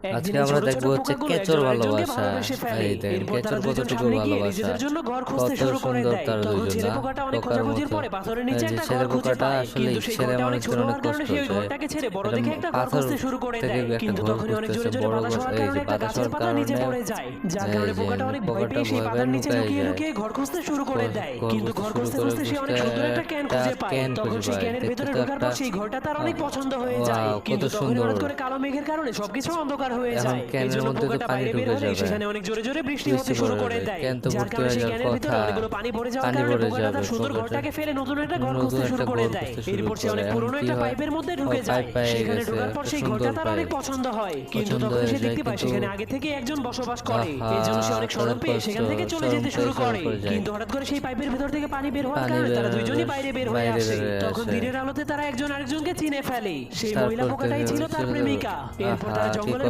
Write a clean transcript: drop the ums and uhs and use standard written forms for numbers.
আজকে একদিনে আমরা ছোট ছোট দেখবো হচ্ছে পোকাগুলো কেঁচোর একজন আরেকজনকে ভালোবাসা। ভালোবেসে ফেলে। এই দেখেন এরপর কেঁচোর তারা দুইজন কতটুকু সামনে গিয়ে ভালোবাসা, নিজেদের জন্য ঘর খুঁজতে কত শুরু করে সুন্দর দেয়। তার তখন দুজন ছেলে না পোকাটা অনেক পোকার খোঁজাখুঁজির মতো। পরে পাথরের নিচে যে একটা ছেলে ঘর খুঁজে পোকাটা পায়, আসলে কিন্তু সেই ছেলে ঘরটা অনেক ছোট মানুষদের অনেক হওয়ার কারণে কষ্ট সেই হচ্ছে। ঘরটাকে ছেড়ে বড় এটা দেখে একটা ঘর পাথর খুঁজতে শুরু করে থেকে দেয়। একটা কিন্তু ঘর তখনই অনেক জোরে খুঁজতেছে, জোরে বড় বাতাস ঘর। হওয়ার এই কারণে যে একটা বাতাস গাছের হওয়ার পাতা নিচে কারণে পড়ে যায়, যার এই কারণে যে পোকাটা অনেক ভয় পোকাটা পেয়ে সেই ভয় পাতার পেয়ে নিচে লুকায় লুকিয়ে যায়, লুকিয়ে ঘর খুঁজতে শুরু করে দেয়। ঘর কিন্তু খুঁজতে ঘর শুরু খুঁজতে করে খুঁজতে সে অনেক খুঁজতে সুন্দর একটা ক্যান একটা খুঁজে পায়। ক্যান তখন খুঁজে সেই পায়। ক্যানের দেখতে ভেতরে তো ঢোকার একটা পর সেই ঘরটা তার অনেক পছন্দ হয়ে যায়। ওয়াও, কত কিন্তু তখনই সুন্দর। হঠাৎ করে কালো মেঘের কারণে সবকিছু অন্ধকার হয়ে এখন যায়। এই ক্যানের জন্য মধ্যে তো পোকাটা পানি বাইরে বের ঢুকে হলে যাবে, সেখানে অনেক জোরে জোরে বৃষ্টি হতে বৃষ্টি শুরু পড়ে করে যাবে, দেয়, ক্যান তো যার ভর্তি কারণে হয়ে সেই যাওয়ার ক্যানের ভিতরে কথা। অনেকগুলো পানি ভরে যাওয়ার পানি কারণে ভরে পোকাটা যাবে তার সুন্দর পকেটে, ঘরটাকে ফেলে নতুন একটা ঘর নতুন খুঁজতে শুরু একটা করে ঘর দেয়। খুঁজতে শুরু এরপর সে করে। অনেক এখন পুরনো কি একটা হয়, পাইপের মধ্যে ও ঢুকে যায়। পাইপ পেয়ে সেখানে গেছে, ঢোকার পর একটা সেই ঘরটা সুন্দর তার অনেক পাইপ পছন্দ হয়, কিন্তু পছন্দ তখন হয়ে সে যায়, দেখতে পায় কিন্তু সেখানে আগে থেকে একজন বসবাস করে। এই জন্য সে অনেক শরম তাদের পেয়ে কষ্ট সেখান থেকে চলে শরম যেতে পেয়ে শুরু শুরু করে। করে যায়। কিন্তু হঠাৎ করে সেই পাইপের ভিতর থেকে পানি বের হওয়ার পানি কারণে বের তারা দুইজনই বাইরে বের হয়ে আসে। তখন আসে। দিনের আলোতে তারা একজন আরেকজনকে চিনে ফেলে। সেই মহিলা তারপর পোকাটাই ছিল তার প্রেমিকা। এরপর তারা কি জঙ্গলের